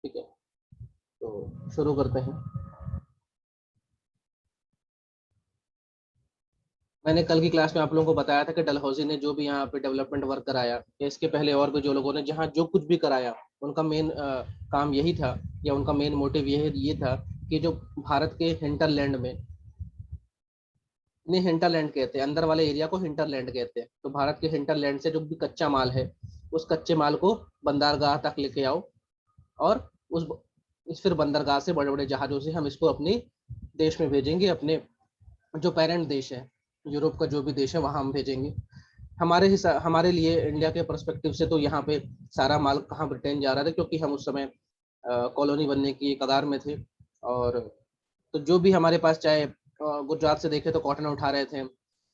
ठीक है, तो शुरू करते हैं। मैंने कल की क्लास में आप लोगों को बताया था कि डलहौजी ने जो भी यहाँ पे डेवलपमेंट वर्क कराया, या इसके पहले और भी जो लोगों ने जहाँ जो कुछ भी कराया, उनका मेन काम यही था, या उनका मेन मोटिव ये था कि जो भारत के हिंटरलैंड में, इन्हें हिंटरलैंड कहते हैं, अंदर वाले एरिया को हिंटरलैंड कहते हैं, तो भारत के हिंटरलैंड से जो भी कच्चा माल है, उस कच्चे माल को बंदरगाह तक लेके आओ, और उस इस फिर बंदरगाह से बड़े बड़े जहाज़ों से हम इसको अपने देश में भेजेंगे, अपने जो पेरेंट देश है, यूरोप का जो भी देश है, वहां हम भेजेंगे। हमारे लिए इंडिया के पर्सपेक्टिव से तो यहाँ पे सारा माल कहाँ ब्रिटेन जा रहा था, क्योंकि हम उस समय कॉलोनी बनने की कगार में थे। और तो जो भी हमारे पास, चाहे गुजरात से देखे तो कॉटन उठा रहे थे,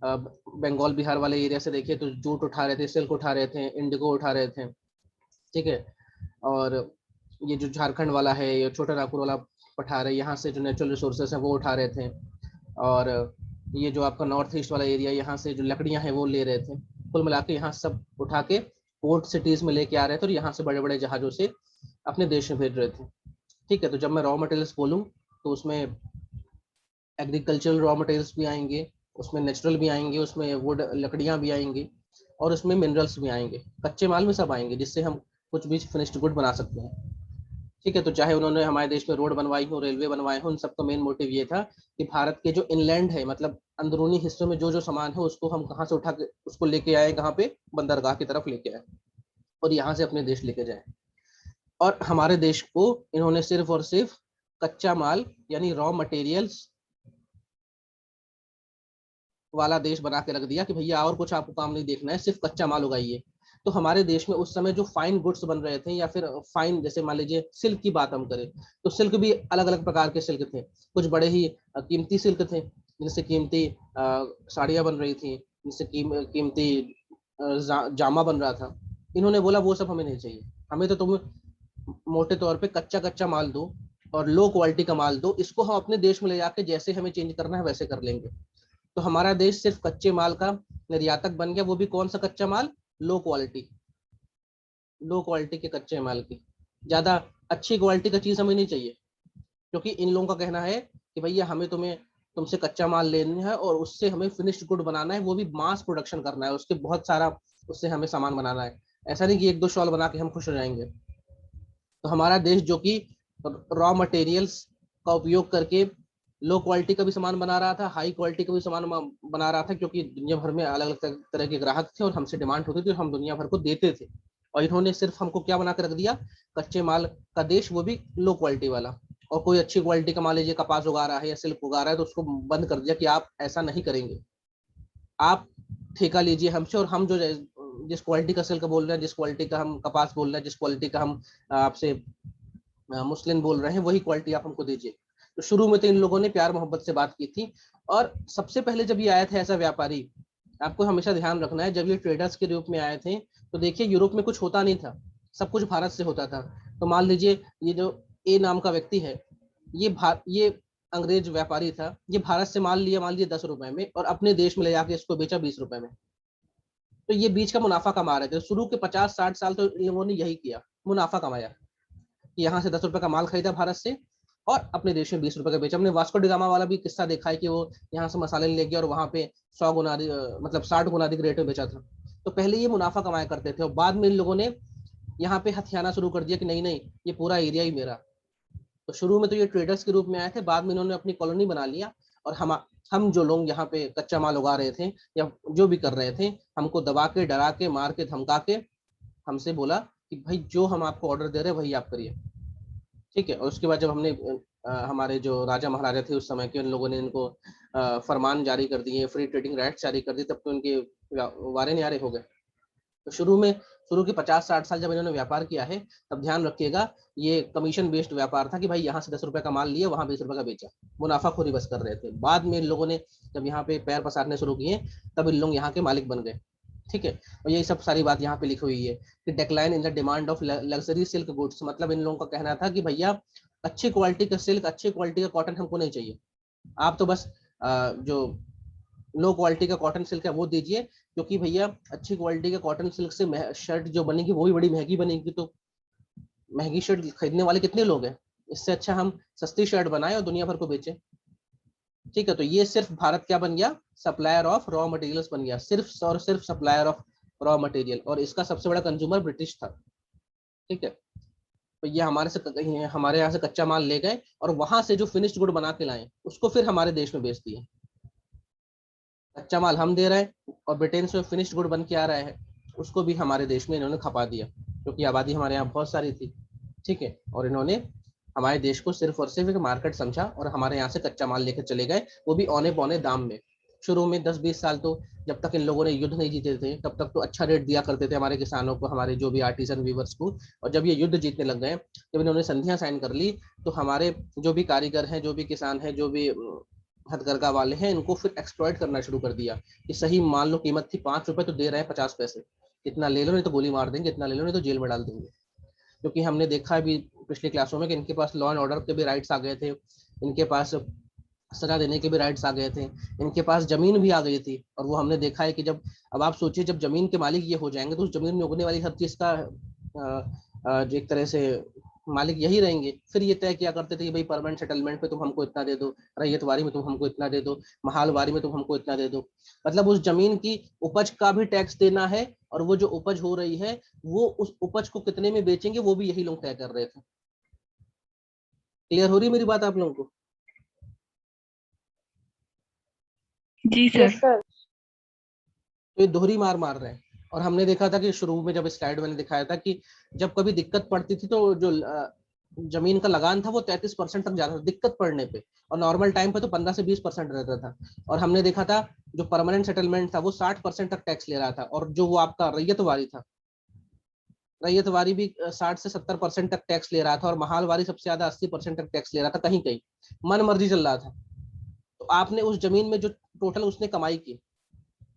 बंगाल बिहार वाले एरिया से देखे तो जूट उठा रहे थे, सिल्क उठा रहे थे, इंडिगो उठा रहे थे। ठीक है, और ये जो झारखंड वाला है, ये छोटा नागपुर वाला पठार है, यहाँ से जो नेचुरल रिसोर्सेज हैं वो उठा रहे थे। और ये जो आपका नॉर्थ ईस्ट वाला एरिया, यहाँ से जो लकड़ियाँ हैं वो ले रहे थे। कुल मिला के यहाँ सब उठा के पोर्ट सिटीज में लेके आ रहे थे, और यहाँ से बड़े बड़े जहाज़ों से अपने देश में भेज रहे थे। ठीक है, तो जब मैं रॉ मटेरियल्स बोलूँ तो उसमें एग्रीकल्चरल रॉ मटेरियल्स भी आएंगे, उसमें नेचुरल भी आएंगे, उसमें वुड लकड़ियाँ भी आएंगी, और उसमें मिनरल्स भी आएंगे, कच्चे माल में सब आएंगे, जिससे हम कुछ भी फिनिश्ड गुड बना सकते हैं। ठीक है, तो चाहे उन्होंने हमारे देश में रोड बनवाई हो, रेलवे बनवाए हो, उन सबका मेन मोटिव ये था कि भारत के जो इनलैंड है, मतलब अंदरूनी हिस्सों में जो जो सामान है, उसको हम कहाँ से उठा के उसको लेके आए, कहाँ पे, बंदरगाह की तरफ लेके आए, और यहाँ से अपने देश लेके जाए। और हमारे देश को इन्होंने सिर्फ और सिर्फ कच्चा माल यानी रॉ मटेरियल्स वाला देश बना के रख दिया कि भैया और कुछ आपको काम नहीं देखना है, सिर्फ कच्चा माल उगाइए। तो हमारे देश में उस समय जो फाइन गुड्स बन रहे थे, या फिर फाइन, जैसे मान लीजिए सिल्क की बात हम करें, तो सिल्क भी अलग अलग प्रकार के सिल्क थे। कुछ बड़े ही कीमती सिल्क थे, जिनसे कीमती साड़ियाँ बन रही थी, जिनसे कीमती जामा बन रहा था। इन्होंने बोला वो सब हमें नहीं चाहिए, हमें तो तुम मोटे तौर पे कच्चा कच्चा माल दो, और लो क्वालिटी का माल दो, इसको हम अपने देश में ले जाके जैसे हमें चेंज करना है वैसे कर लेंगे। तो हमारा देश सिर्फ कच्चे माल का निर्यातक बन गया, वो भी कौन सा कच्चा माल, लो क्वालिटी, लो क्वालिटी के कच्चे माल की। ज्यादा अच्छी क्वालिटी का चीज हमें नहीं चाहिए, क्योंकि इन लोगों का कहना है कि भैया हमें तुमसे कच्चा माल लेना है, और उससे हमें फिनिश्ड गुड बनाना है, वो भी मास प्रोडक्शन करना है, उसके बहुत सारा, उससे हमें सामान बनाना है। ऐसा नहीं कि एक दो शॉल बना के हम खुश हो जाएंगे। तो हमारा देश जो कि रॉ मटेरियल्स का उपयोग करके लो क्वालिटी का भी सामान बना रहा था, हाई क्वालिटी का भी सामान बना रहा था, क्योंकि दुनिया भर में अलग अलग तरह के ग्राहक थे, और हमसे डिमांड होती थी, और हम दुनिया भर को देते थे। और इन्होंने सिर्फ हमको क्या बना के रख दिया, कच्चे माल का देश, वो भी लो क्वालिटी वाला। और कोई अच्छी क्वालिटी का मान लीजिए कपास उगा रहा है या सिल्क उगा रहा है, तो उसको बंद कर दिया कि आप ऐसा नहीं करेंगे, आप ठेका लीजिए हमसे, और हम जो जिस क्वालिटी का सिल्क बोल रहे हैं, जिस क्वालिटी का हम कपास बोल रहे हैं, जिस क्वालिटी का हम आपसे मुस्लिम बोल रहे हैं, वही क्वालिटी आप हमको दीजिए। तो शुरू में तो इन लोगों ने प्यार मोहब्बत से बात की थी। और सबसे पहले जब ये आया था ऐसा व्यापारी, आपको हमेशा ध्यान रखना है, जब ये ट्रेडर्स के रूप में आए थे, तो देखिए यूरोप में कुछ होता नहीं था, सब कुछ भारत से होता था। तो मान लीजिए ये जो ए नाम का व्यक्ति है, ये अंग्रेज व्यापारी था, ये भारत से माल लिया मान लीजिए 10 रुपए में, और अपने देश में ले जाके इसको बेचा 20 रुपए में। तो ये बीच का मुनाफा कमा रहे थे, शुरू के 50-60 साल तो इन लोगों ने यही किया, मुनाफा कमाया, कि यहाँ से 10 रुपए का माल खरीदा भारत से, और अपने देश में 20 रुपए का बेचा। हमने वास्को डिगामा वाला भी किस्सा देखा है कि वो यहाँ से मसाले ले गया, और वहां पे 100 गुना मतलब 60 गुना अधिक रेट में बेचा था। तो पहले ये मुनाफा कमाया करते थे, और बाद में इन लोगों ने यहाँ पे हथियाना शुरू कर दिया कि नहीं नहीं, ये पूरा एरिया ही मेरा। तो शुरू में तो ये ट्रेडर्स के रूप में आए थे, बाद में इन्होंने अपनी कॉलोनी बना लिया, और हम जो लोग यहाँ पे कच्चा माल उगा रहे थे या जो भी कर रहे थे, हमको दबा के, डरा के, मार के, धमका के हमसे बोला कि भाई जो हम आपको ऑर्डर दे रहे हैं वही आप करिए। ठीक है, और उसके बाद जब हमने हमारे जो राजा महाराजा थे उस समय के, उन लोगों ने इनको फरमान जारी कर दिए, फ्री ट्रेडिंग राइट्स जारी कर दिए, तब तो इनके वारे न्यारे हो गए। तो शुरू के 50-60 साल जब इन्होंने व्यापार किया है, तब ध्यान रखिएगा, ये कमीशन बेस्ड व्यापार था, कि भाई यहाँ से 10 रुपए का माल लिया, वहां 20 रुपए का बेचा, मुनाफाखोरी बस कर रहे थे। बाद में इन लोगों ने जब यहाँ पे पैर पसारने शुरू किए, तब इन लोग यहाँ के मालिक बन गए। ठीक है, और यही सब सारी बात यहाँ पे लिखी हुई है कि decline in the demand of luxury silk goods, मतलब इन लोगों का कहना था कि भैया अच्छी क्वालिटी का सिल्क, अच्छी क्वालिटी का कॉटन हमको नहीं चाहिए, आप तो बस जो लो क्वालिटी का कॉटन सिल्क है वो दीजिए, क्योंकि भैया अच्छी क्वालिटी का कॉटन सिल्क से शर्ट जो बनेगी वो भी बड़ी महंगी बनेगी, तो महंगी शर्ट खरीदने वाले कितने लोग हैं? इससे अच्छा हम सस्ती शर्ट बनाएं और दुनिया भर को बेचें। ठीक है, तो ये सिर्फ भारत क्या बन गया, सप्लायर ऑफ रॉ मटेरियल्स बन गया, सिर्फ और सिर्फ सप्लायर ऑफ रॉ मटेरियल, और इसका सबसे बड़ा कंज्यूमर ब्रिटिश था। ठीक है, तो ये हमारे यहाँ से कच्चा माल ले गए और वहां से जो फिनिश्ड गुड बना के लाए उसको फिर हमारे देश में बेच दिए। कच्चा माल हम दे रहे हैं और ब्रिटेन से फिनिश्ड गुड बन के आ रहा है, उसको भी हमारे देश में इन्होंने खपा दिया, क्योंकि आबादी हमारे यहाँ बहुत सारी थी। ठीक है, और इन्होंने हमारे देश को सिर्फ और सिर्फ एक मार्केट समझा और हमारे यहाँ से कच्चा माल लेकर चले गए, वो भी औने पौने दाम में। शुरू में 10-20 साल तो जब तक इन लोगों ने युद्ध नहीं जीते थे तब तक तो अच्छा रेट दिया करते थे हमारे किसानों को, हमारे जो भी आर्टिजन वीवर्स को। और जब ये युद्ध जीतने लग गए, जब इन्होंने संधियां साइन कर ली, तो हमारे जो भी कारीगर हैं, जो भी किसान हैं, जो भी हथकरघा वाले हैं, इनको फिर एक्सप्लॉइट करना शुरू कर दिया कि सही मान लो कीमत थी 5 रुपए तो दे रहे हैं 50 पैसे, इतना ले लो नहीं तो गोली मार देंगे, इतना ले लो नहीं तो जेल में डाल देंगे। क्योंकि हमने देखा है भी पिछली क्लासों में कि इनके पास लॉ एंड ऑर्डर के भी राइट्स आ गए थे, इनके पास सजा देने के भी राइट्स आ गए थे, इनके पास जमीन भी आ गई थी। और वो हमने देखा है कि जब, अब आप सोचिए जब जमीन के मालिक ये हो जाएंगे तो उस जमीन में उगने वाली हर चीज का जो एक तरह से मालिक यही रहेंगे। फिर ये तय किया करते थे कि भाई परमानेंट सेटलमेंट पे तुम हमको इतना दे दो, रैयतवारी में तुम हमको इतना दे दो, महालवारी में तुम हमको इतना दे दो। मतलब उस जमीन की उपज का भी टैक्स देना है, और वो जो उपज हो रही है वो उस उपज को कितने में बेचेंगे वो भी यही लोग तय कर रहे थे। क्लियर हो रही मेरी बात आप लोगों को? जी सर। तो ये दोहरी मार मार रहे हैं। और हमने देखा था कि शुरू में जब स्लाइड मैंने दिखाया था कि जब कभी दिक्कत पड़ती थी तो जो जमीन का लगान था वो 33% तक जाता था दिक्कत पड़ने पे, और नॉर्मल टाइम पे तो 15 से 20% रहता था। और हमने देखा था जो परमानेंट सेटलमेंट था वो 60% तक टैक्स ले रहा था, और जो वो आपका रैयतवारी था, रैयतवारी भी 60 से 70% तक टैक्स ले रहा था, और महालवारी सबसे ज्यादा 80% तक टैक्स ले रहा था। कहीं कहीं मन मर्जी चल रहा था। तो आपने उस जमीन में जो टोटल उसने कमाई की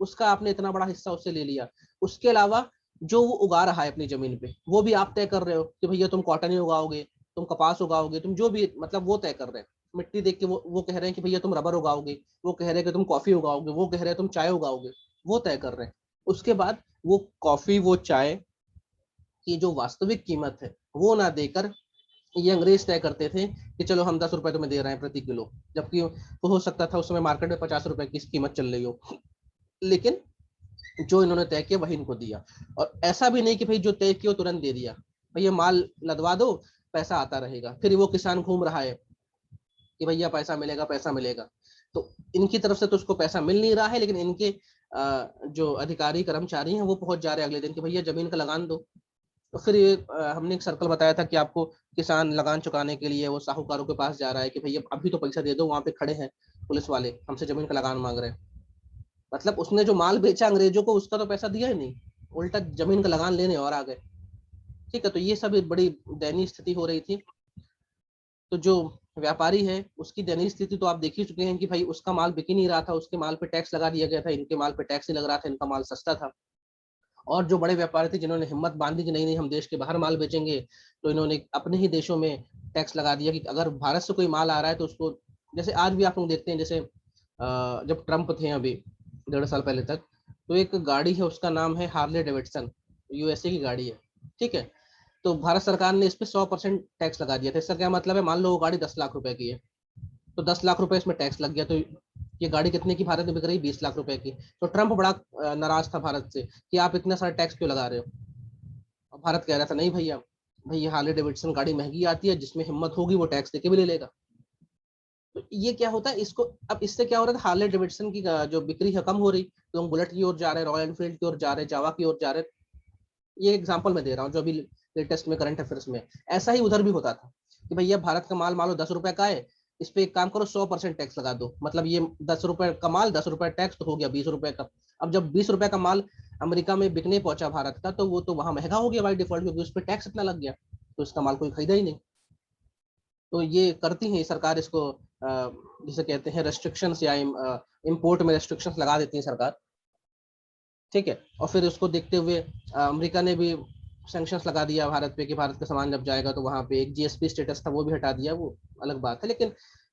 उसका आपने इतना बड़ा हिस्सा उससे ले लिया, उसके अलावा जो वो उगा रहा है अपनी जमीन पे वो भी आप तय कर रहे हो कि भैया तुम कॉटन ही उगाओगे, तुम कपास उगाओगे, तुम जो भी, मतलब वो तय कर रहे हैं। मिट्टी देख के वो कह रहे हैं कि भैया तुम रबर उगाओगे, वो कह रहे हैं कि तुम कॉफी उगाओगे, वो कह रहे हैं तुम चाय उगाओगे, वो तय कर रहे हैं। उसके बाद वो कॉफी वो चाय की जो वास्तविक कीमत है वो ना देकर ये अंग्रेज तय करते थे कि चलो हम 10 रुपए तुम्हें दे रहे हैं प्रति किलो, जबकि वो हो सकता था उस समय मार्केट में 50 रुपए की कीमत चल रही हो। लेकिन जो इन्होंने तय किया वही इनको दिया। और ऐसा भी नहीं कि भाई जो तय किया तुरंत दे दिया, भैया माल लदवा दो पैसा आता रहेगा, फिर वो किसान घूम रहा है कि भैया पैसा मिलेगा पैसा मिलेगा। तो इनकी तरफ से तो उसको पैसा मिल नहीं रहा है, लेकिन इनके जो अधिकारी कर्मचारी हैं वो पहुंच जा रहे हैं अगले दिन कि भैया जमीन का लगान दो। तो फिर ये हमने एक सर्कल बताया था कि आपको किसान लगान चुकाने के लिए वो साहूकारों के पास जा रहा है कि भैया अभी तो पैसा दे दो, वहां पे खड़े हैं पुलिस वाले हमसे जमीन का लगान मांग रहे हैं। मतलब उसने जो माल बेचा अंग्रेजों को उसका तो पैसा दिया ही नहीं, उल्टा जमीन का लगान लेने और आ गए। ठीक है, तो ये सब बड़ी दयनीय स्थिति हो रही थी। तो जो व्यापारी है उसकी दयनीय स्थिति तो आप देख ही चुके हैं कि भाई उसका माल बिक ही नहीं रहा था, उसके माल पे टैक्स लगा दिया गया था, इनके माल पे टैक्स नहीं लग रहा था, इनका माल सस्ता था। और जो बड़े व्यापारी थे जिन्होंने हिम्मत बांधी कि नहीं नहीं हम देश के बाहर माल बेचेंगे, तो इन्होंने अपने ही देशों में टैक्स लगा दिया कि अगर भारत से कोई माल आ रहा है तो उसको, जैसे आज भी आप लोग देखते हैं, जैसे जब ट्रम्प थे अभी 1.5 साल पहले तक, तो एक गाड़ी है उसका नाम है हार्ले डेविडसन, यूएसए की गाड़ी है। ठीक है, तो भारत सरकार ने इस पे 100% टैक्स लगा दिया था। इसका क्या मतलब है, मान लो वो गाड़ी 10 लाख रुपए की है, तो 10 लाख रुपए इसमें टैक्स लग गया, तो ये गाड़ी कितने की भारत में बिक रही, 20 लाख रुपए की। तो ट्रम्प बड़ा नाराज था भारत से कि आप इतना सारा टैक्स क्यों लगा रहे हो। और भारत कह रहा था नहीं भैया, भाई ये हार्ले डेविडसन गाड़ी महंगी आती है, जिसमें हिम्मत होगी वो टैक्स देके भी ले लेगा। तो ये क्या होता है इसको, अब इससे क्या हो रहा था, हार्ले डेविडसन की जो बिक्री है कम हो रही, लोग बुलेट की ओर जा रहे हैं, रॉयल एनफील्ड की ओर जा रहे हैं, जावा की ओर जा रहे हैं। ये एग्जाम्पल मैं दे रहा हूँ जो अभी लेटेस्ट में करंट अफेयर्स में। ऐसा ही उधर भी होता था कि भैया भारत का माल मान लो 10 रुपए का है, इस पे एक काम करो 100% टैक्स लगा दो, मतलब ये 10 रुपए का माल 10 रुपए टैक्स तो हो गया 20 रुपए का। अब जब 20 रुपए का माल अमेरिका में बिकने पहुंचा भारत का, तो वो तो वहां महंगा हो गया बाई डिफॉल्ट, क्योंकि उस पर टैक्स इतना लग गया, तो इसका माल कोई खरीदा ही नहीं। तो ये करती है सरकार इसको, जिसे कहते हैं रेस्ट्रिक्शंस, या इम्पोर्ट में रेस्ट्रिक्शंस लगा देती है सरकार। ठीक है, और फिर उसको देखते हुए अमेरिका ने भी सैंक्शंस लगा दिया भारत पे कि भारत का सामान जब जाएगा तो वहां पे एक जीएसपी स्टेटस था वो भी हटा दिया, वो अलग बात है। लेकिन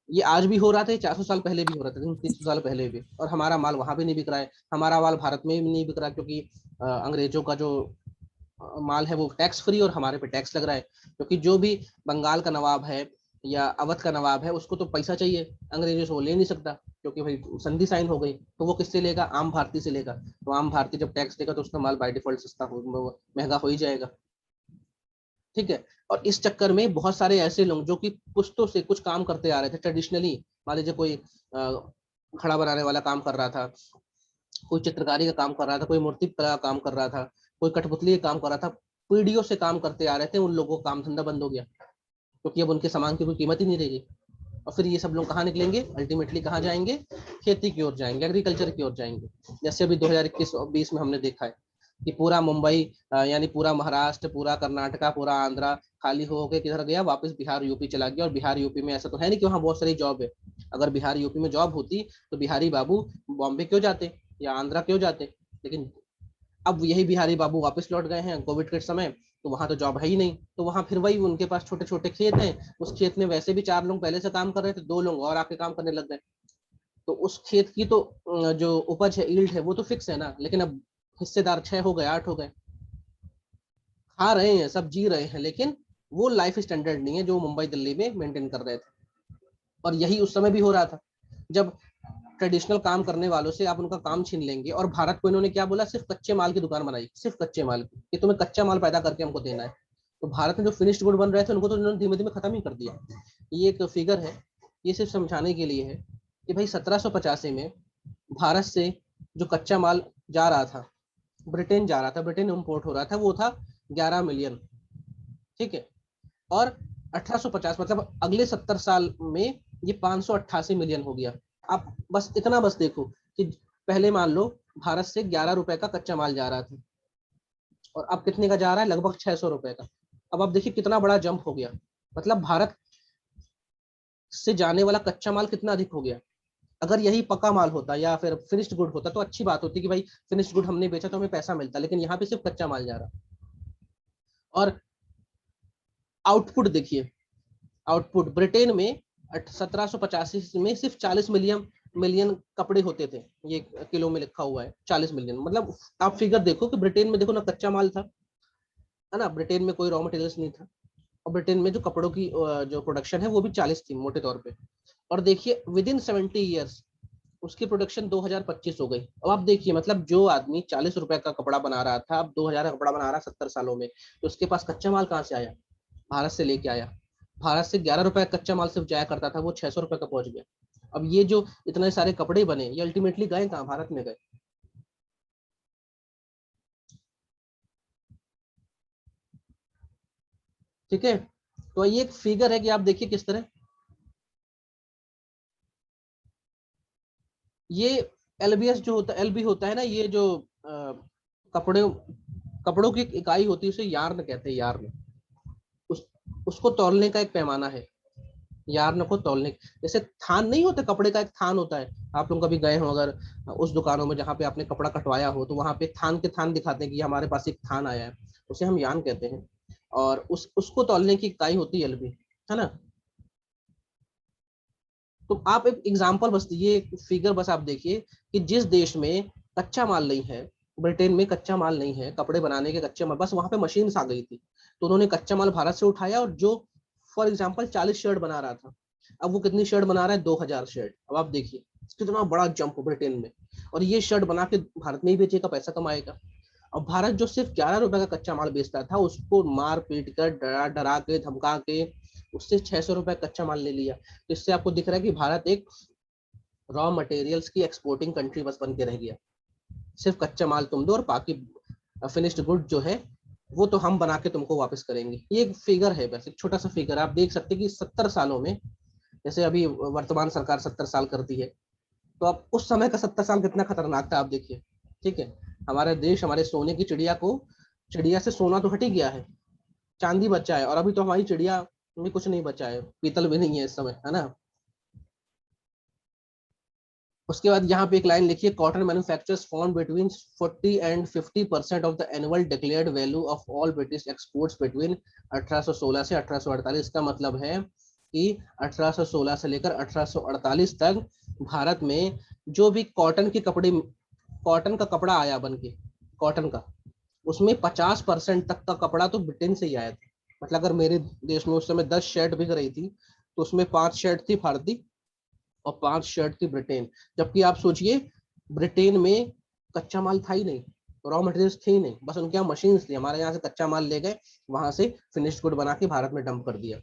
ये आज भी हो रहा था, 400 साल पहले भी हो रहा था, 300 साल पहले भी, और हमारा माल वहां भी नहीं बिक रहा है, हमारा माल भारत में भी नहीं बिक रहा, क्योंकि अंग्रेजों का जो माल है वो टैक्स फ्री और हमारे पे टैक्स लग रहा है, क्योंकि जो भी बंगाल का नवाब है या अवध का नवाब है उसको तो पैसा चाहिए, अंग्रेजों से वो ले नहीं सकता, क्योंकि भाई संधि साइन हो गई, तो वो किससे लेगा, आम भारतीय से लेगा। तो आम भारतीय जब टैक्स देगा तो उसका माल बाय डिफॉल्ट सस्ता हो, महंगा हो ही जाएगा। ठीक है। और इस चक्कर में बहुत सारे ऐसे लोग जो कि पुश्तों से कुछ काम करते आ रहे थे ट्रेडिशनली, मान लीजिए कोई घड़ा बनाने वाला काम कर रहा था, कोई चित्रकारी का काम कर रहा था, कोई मूर्ति कला का काम कर रहा था, कोई कठपुतली का काम कर रहा था, पीढ़ियों से काम करते आ रहे थे, उन लोगों का काम धंधा बंद हो गया, क्योंकि अब उनके सामान की कोई कीमत ही नहीं रहेगी। और फिर ये सब लोग कहाँ निकलेंगे, अल्टीमेटली कहाँ जाएंगे, खेती की ओर जाएंगे, एग्रीकल्चर की ओर जाएंगे। जैसे अभी 2021-20 में हमने देखा है कि पूरा मुंबई यानी पूरा महाराष्ट्र, पूरा कर्नाटका, पूरा आंध्रा खाली हो के किधर गया, वापस बिहार यूपी चला गया। और बिहार यूपी में ऐसा तो है नहीं कि वहाँ बहुत सारी जॉब है, अगर बिहार यूपी में जॉब होती तो बिहारी बाबू बॉम्बे क्यों जाते या आंध्रा क्यों जाते। लेकिन अब यही बिहारी बाबू वापस लौट गए हैं कोविड के समय, तो वहां तो जॉब है ही नहीं, तो वहां फिर वही उनके पास छोटे छोटे खेत हैं, उस खेत में वैसे भी 4 लोग पहले से काम कर रहे थे, 2 लोग और आके काम करने लग गए। तो उस खेत की तो जो उपज है, ईल्ड है, वो तो फिक्स है ना, लेकिन अब हिस्सेदार 6 हो गए, 8 हो गए, खा रहे हैं सब, जी रहे हैं, लेकिन वो लाइफ स्टैंडर्ड नहीं है जो मुंबई दिल्ली में मेंटेन कर रहे थे। और यही उस समय भी हो रहा था, जब ट्रेडिशनल काम करने वालों से आप उनका काम छीन लेंगे। और भारत को इन्होंने क्या बोला, सिर्फ कच्चे माल की दुकान बनाई, सिर्फ कच्चे माल की, कि तुम्हें कच्चा माल पैदा करके हमको देना है। तो भारत में जो फिनिश्ड गुड बन रहे थे उनको तो इन्होंने धीमे धीमे खत्म ही कर दिया। ये एक फिगर है, ये सिर्फ समझाने के लिए है कि भाई 1785 में भारत से जो कच्चा माल जा रहा था, ब्रिटेन जा रहा था, ब्रिटेन इम्पोर्ट हो रहा था, वो था 11 मिलियन। ठीक है। और 1850 मतलब अगले 70 साल में ये 588 मिलियन हो गया। आप बस इतना बस देखो कि पहले मान लो भारत से 11 रुपए का कच्चा माल जा रहा था, और अब कितने का जा रहा है, लगभग 600 रुपए का। अब आप देखिए कितना बड़ा जंप हो गया, मतलब भारत से जाने वाला कच्चा माल कितना अधिक हो गया। अगर यही पक्का माल होता या फिर फिनिश्ड गुड होता तो अच्छी बात होती कि भाई फिनिश्ड गुड हमने बेचा तो हमें पैसा मिलता, लेकिन यहाँ पे सिर्फ कच्चा माल जा रहा। और आउटपुट देखिए, आउटपुट ब्रिटेन में 1785 में सिर्फ 40 मिलियन मिलियन कपड़े होते थे, ये किलो में लिखा हुआ है 40 मिलियन। मतलब आप फिगर देखो कि ब्रिटेन में देखो ना कच्चा माल था, है ना, ब्रिटेन में कोई रॉ मटेरियल्स नहीं था, और ब्रिटेन में जो कपड़ों की जो प्रोडक्शन है वो भी 40 थी मोटे तौर पे। और देखिए विद इन 70 ईयर्स उसकी प्रोडक्शन 2025 हो गई। अब आप देखिए मतलब जो आदमी 40 रुपए का कपड़ा बना रहा था, अब 2000 का कपड़ा बना रहा है 70 सालों में, तो उसके पास कच्चा माल कहाँ से आया, भारत से लेके आया। भारत से 11 रुपए का कच्चा माल सिर्फ जाया करता था, वो 600 रुपए का पहुंच गया। अब ये जो इतने सारे कपड़े बने ये अल्टीमेटली गए कहाँ, भारत में गए। ठीक है। तो ये एक फिगर है कि आप देखिए किस तरह ये एलबीएस जो होता है, एलबी होता है ना, ये जो कपड़े कपड़ों की इकाई होती है उसे यार्न कहते हैं, यार्न। उस उसको तौलने का एक पैमाना है, यार्न को तौलने। जैसे थान नहीं होता, कपड़े का एक थान होता है, आप लोग कभी गए हो अगर उस दुकानों में जहाँ पे आपने कपड़ा कटवाया हो, तो वहां पे थान के थान दिखाते हैं कि हमारे पास एक थान आया है, उसे हम यार्न कहते हैं। और उसको तौलने की इकाई होती है एलबी, है ना। तो आप एक एग्जाम्पल बस, ये फिगर बस आप देखिए कि जिस देश में कच्चा माल नहीं है, ब्रिटेन में कच्चा माल नहीं है, कपड़े बनाने के कच्चे माल, बस वहां पे मशीन आ गई थी, तो उन्होंने कच्चा माल भारत से उठाया, और जो फॉर एग्जाम्पल 40 शर्ट बना रहा था, अब वो कितनी शर्ट बना रहा है, 2000 शर्ट। अब आप देखिए कितना बड़ा जंप ब्रिटेन में। और ये शर्ट बना के भारत में ही बेचेगा, पैसा कमाएगा। और भारत जो सिर्फ 11 रुपए का कच्चा माल बेचता था, उसको मार पीट कर डरा डरा के धमका के उससे 600 रुपए कच्चा माल ले लिया। तो इससे आपको दिख रहा है कि भारत एक रॉ मटेरियल्स की एक्सपोर्टिंग कंट्री बस बन के रह गया। सिर्फ कच्चा माल तुम दो और बाकी फिनिश्ड गुड जो है वो तो हम बना के तुमको वापस करेंगे। ये एक फिगर है, बस एक छोटा सा फिगर। आप देख सकते हैं कि 70 सालों में, जैसे अभी वर्तमान सरकार 70 साल करती है, तो अब उस समय का 70 साल कितना खतरनाक था आप देखिए। ठीक है। हमारा देश, हमारे सोने की चिड़िया को, चिड़िया से सोना तो हट ही गया है, चांदी बचा है, और अभी तो हमारी चिड़िया में कुछ नहीं बचा है, पीतल भी नहीं है इस समय, है ना। उसके बाद यहाँ पे एक लाइन लिखिए, cotton manufacturers form between 40 and 50% of the annual declared value of all British exports between 1816 से 1848। का मतलब है कि 1816 से लेकर 1848 तक भारत में जो भी कॉटन के कपड़े, कॉटन का कपड़ा आया बन के, कॉटन का, उसमें 50% तक का कपड़ा तो ब्रिटेन से ही आया था। मतलब अगर मेरे देश में उस समय 10 शर्ट बिक रही थी तो उसमें 5 शर्ट थी भारतीय और 5 शर्ट थी ब्रिटेन। जबकि आप सोचिए ब्रिटेन में कच्चा माल था ही नहीं, रॉ मटेरियल्स थे ही नहीं, बस उनके यहाँ मशीन थी। हमारे यहाँ से कच्चा माल ले गए, वहां से फिनिश्ड गुड बना के भारत में डंप कर दिया।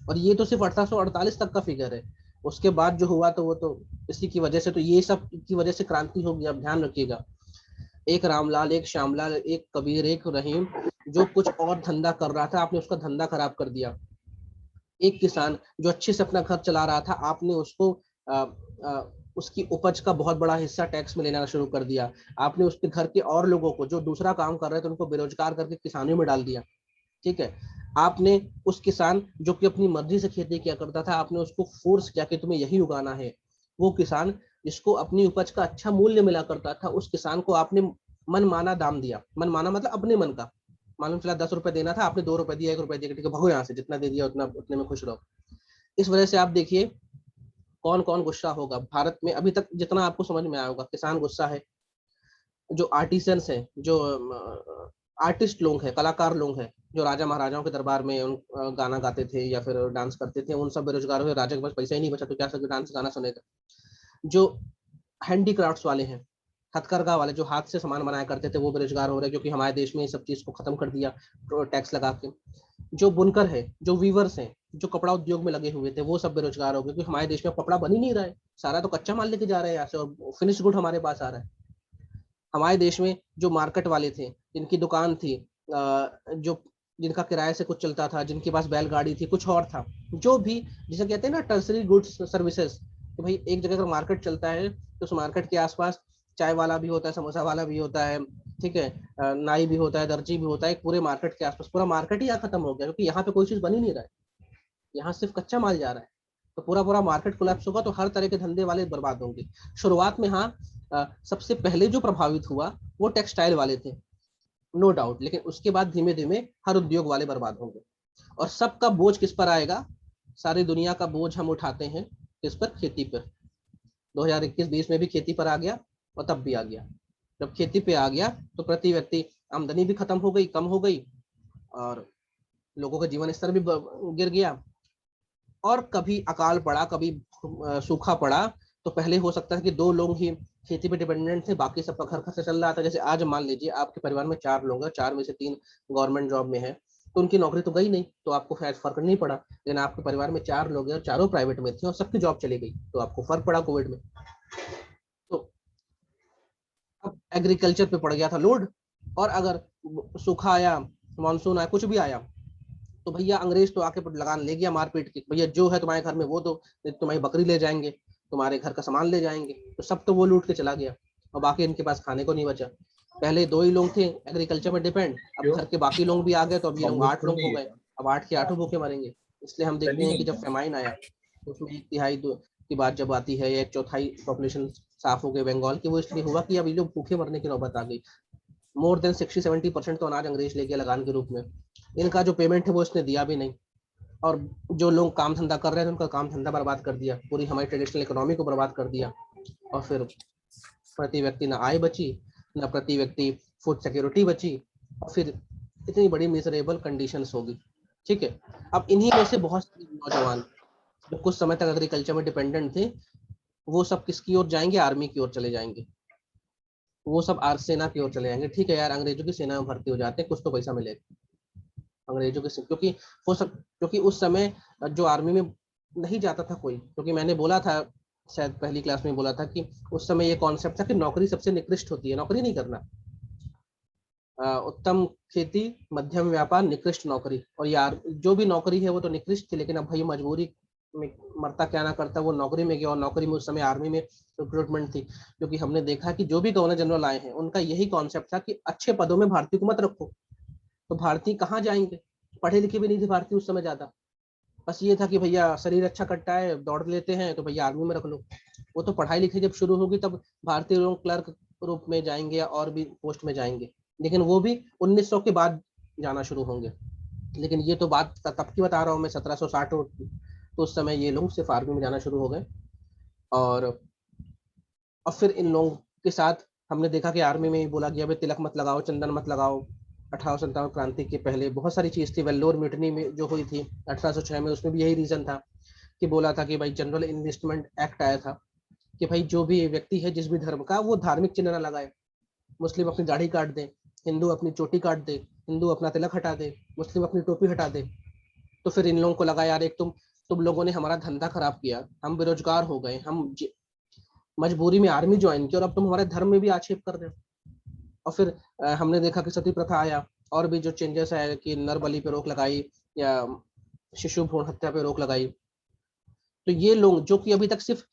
और ये तो सिर्फ 1848 तक का फिगर है। उसके बाद जो हुआ तो वो तो इसी की वजह से, तो ये सब की वजह से क्रांति होगी। अब ध्यान रखिएगा, एक रामलाल, एक श्यामलाल, एक कबीर, एक रहीम, जो कुछ और धंधा कर रहा था आपने उसका धंधा खराब कर दिया। एक किसान जो अच्छे से अपना घर चला रहा था, आपने उसको आ, आ, उसकी उपज का बहुत बड़ा हिस्सा टैक्स में लेना शुरू कर दिया। आपने उसके घर के और लोगों को जो दूसरा काम कर रहे थे उनको बेरोजगार करके किसानी में डाल दिया। ठीक है, आपने उस किसान जो कि अपनी मर्जी से खेती किया करता था, आपने उसको फोर्स किया कि तुम्हें यही उगाना है। वो किसान जिसको अपनी उपज का अच्छा मूल्य मिला करता था, उस किसान को आपने मनमाना दाम दिया। मनमाना मतलब अपने मन का, मालूम चला 10 रुपए देना था, आपने 2 रुपए दिया, 1 रुपए दिया, ठीक है भगो यहाँ से, जितना दे दिया उतना उतने में खुश रहो। इस वजह से आप देखिए कौन कौन गुस्सा होगा भारत में। अभी तक जितना आपको समझ में आया होगा, किसान गुस्सा है, जो आर्टिसंस है, जो आर्टिस्ट लोग हैं, कलाकार लोग हैं, जो राजा महाराजाओं के दरबार में गाना गाते थे या फिर डांस करते थे, उन सब बेरोजगार हुए। राजा के पास पैसा ही नहीं बचा तो क्या सब डांस गाना सुनेगा। जो हैंडीक्राफ्ट्स वाले हैं, हथकरघा वाले जो हाथ से सामान बनाया करते थे, वो बेरोजगार हो रहे हैं क्योंकि हमारे देश में ये सब चीज को खत्म कर दिया टैक्स लगा के। जो बुनकर है, जो वीवर्स हैं, जो कपड़ा उद्योग में लगे हुए थे, वो सब बेरोजगार हो गए क्योंकि हमारे देश में कपड़ा बन ही नहीं रहा है। सारा तो कच्चा माल लेके जा रहे हैं यहाँ से और फिनिश गुड हमारे पास आ रहा है। हमारे देश में जो मार्केट वाले थे, जिनकी दुकान थी, जो जिनका किराए से कुछ चलता था, जिनके पास बैलगाड़ी थी, कुछ और था, जो भी जिसे कहते हैं ना टर्सरी गुड्स सर्विसेज, तो भाई एक जगह अगर मार्केट चलता है तो उस मार्केट के आसपास चाय वाला भी होता है, समोसा वाला भी होता है, ठीक है, नाई भी होता है, दर्जी भी होता है। पूरे मार्केट के आसपास पूरा मार्केट ही यहाँ खत्म हो गया क्योंकि यहाँ पे कोई चीज बन ही नहीं रहा है, यहाँ सिर्फ कच्चा माल जा रहा है। तो पूरा पूरा मार्केट कोलैप्स होगा तो हर तरह के धंधे वाले बर्बाद होंगे। शुरुआत में हाँ, सबसे पहले जो प्रभावित हुआ वो टेक्सटाइल वाले थे, नो डाउट, लेकिन उसके बाद धीमे धीमे हर उद्योग वाले बर्बाद होंगे। और सबका बोझ किस पर आएगा? सारी दुनिया का बोझ हम उठाते हैं किस पर? खेती पर। 2021-20 में भी खेती पर आ गया और तब भी आ गया। जब खेती पे आ गया तो प्रति व्यक्ति आमदनी भी खत्म हो गई, कम हो गई, और लोगों का जीवन स्तर भी गिर गया। और कभी अकाल पड़ा, कभी सूखा पड़ा, तो पहले हो सकता है कि 2 लोग ही खेती पे डिपेंडेंट थे, बाकी सबका घर खर्चा चल रहा था। जैसे आज मान लीजिए आपके परिवार में 4 लोग हैं, 4 में से 3 गवर्नमेंट जॉब में है, तो उनकी नौकरी तो गई नहीं, तो आपको शायद फर्क नहीं पड़ा। लेकिन आपके परिवार में 4 लोग हैं और चारों प्राइवेट में थे और सबकी जॉब चली गई, तो आपको फर्क पड़ा कोविड में। तो अब एग्रीकल्चर पे पड़ गया था लोड। और अगर सूखा आया, मानसून आया, कुछ भी आया, तो भैया अंग्रेज तो आके लगान ले गया मारपीट की, भैया जो है तुम्हारे घर में वो दो, तुम्हारी बकरी ले जाएंगे, तुम्हारे घर का सामान ले जाएंगे, तो सब तो वो लूट के चला गया और बाकी इनके पास खाने को नहीं बचा। पहले 2 ही लोग थे एग्रीकल्चर में डिपेंड, अब घर के बाकी लोग भी आ गए, तो अब ये लोग 8 लोग हो गए। अब 8 के 8 भूखे मरेंगे। इसलिए हम देखते हैं कि जब फेमाइन आया तो उसमें 1/3 की बात जब आती है, या 1/4 पॉपुलेशन साफ हो गई बंगाल की, वो इसलिए हुआ कि अब ये लोग भूखे मरने की नौबत आ गई। मोर देन 60-70% तो अनाज अंग्रेज ले गया लगान के रूप में। इनका जो पेमेंट है वो इसने दिया भी नहीं, और जो लोग काम धंधा कर रहे थे उनका काम धंधा बर्बाद कर दिया, पूरी हमारी ट्रेडिशनल इकोनॉमी को बर्बाद कर दिया। और फिर प्रति व्यक्ति ना आय बची, ना प्रति व्यक्ति फूड सिक्योरिटी बची, और फिर इतनी बड़ी मिजरेबल कंडीशंस होगी। ठीक है, अब इन्हीं में से बहुत सारे नौजवान जो कुछ समय तक एग्रीकल्चर में डिपेंडेंट थे, वो सब किसकी ओर जाएंगे? आर्मी की ओर चले जाएंगे। वो सब सेना की ओर चले जाएंगे। ठीक है यार, अंग्रेजों की सेना में भर्ती हो जाते हैं, कुछ तो पैसा मिलेगा अंग्रेजों के, क्योंकि क्योंकि उस समय जो आर्मी में नहीं जाता था कोई, क्योंकि मैंने बोला था, शायद पहली क्लास में बोला था कि उस समय ये कॉन्सेप्ट था कि नौकरी सबसे निकृष्ट होती है, नौकरी नहीं करना। उत्तम खेती, मध्यम व्यापार, निकृष्ट नौकरी। और यार जो भी नौकरी है वो तो निकृष्ट थी, लेकिन अब भाई मजबूरी में मरता क्या ना करता, वो नौकरी में गया। और नौकरी में उस समय आर्मी में रिक्रूटमेंट थी, क्योंकि हमने देखा कि जो भी गवर्नर जनरल आए हैं उनका यही कॉन्सेप्ट था कि अच्छे पदों में भारतीय को मत रखो। तो भारतीय कहाँ जाएंगे? पढ़े लिखे भी नहीं थे भारतीय उस समय ज्यादा, बस ये था कि भैया शरीर अच्छा कटता है, दौड़ लेते हैं, तो भैया आर्मी में रख लो। वो तो पढ़ाई लिखाई जब शुरू होगी तब भारतीय लोग क्लर्क रूप में जाएंगे या और भी पोस्ट में जाएंगे, लेकिन वो भी 1900 के बाद जाना शुरू होंगे। लेकिन ये तो बात तब की बता रहा हूँ मैं, 1760 की। तो उस समय ये लोग सिर्फ आर्मी में जाना शुरू हो गए। और फिर इन लोगों के साथ हमने देखा कि आर्मी में ही बोला गया भाई तिलक मत लगाओ, चंदन मत लगाओ, 1857 क्रांति के पहले बहुत सारी चीज थी। वेल्लोर म्यूटनी में जो हुई थी 1806 में, उसमें भी यही रीजन था कि बोला था कि भाई जनरल इन्वेस्टमेंट एक्ट आया था कि भाई जो भी व्यक्ति है जिस भी धर्म का, वो धार्मिक चिन्ह ना लगाए। मुस्लिम अपनी दाढ़ी काट दे, हिंदू अपनी चोटी काट दे, हिंदू अपना तिलक हटा दे, मुस्लिम अपनी टोपी हटा दे। तो फिर इन लोगों को लगा यार एक तुम लोगों ने हमारा धंधा खराब किया, हम बेरोजगार हो गए, हम मजबूरी में आर्मी ज्वाइन की, और अब तुम हमारे धर्म में भी आक्षेप कर रहे हो। और फिर हमने देखा कि सती प्रथा आया, और भी जो चेंजेस आए कि नर बलि पे रोक लगाई या शिशु भ्रूण हत्या पे रोक लगाई। तो ये लोग जो कि अभी तक सिर्फ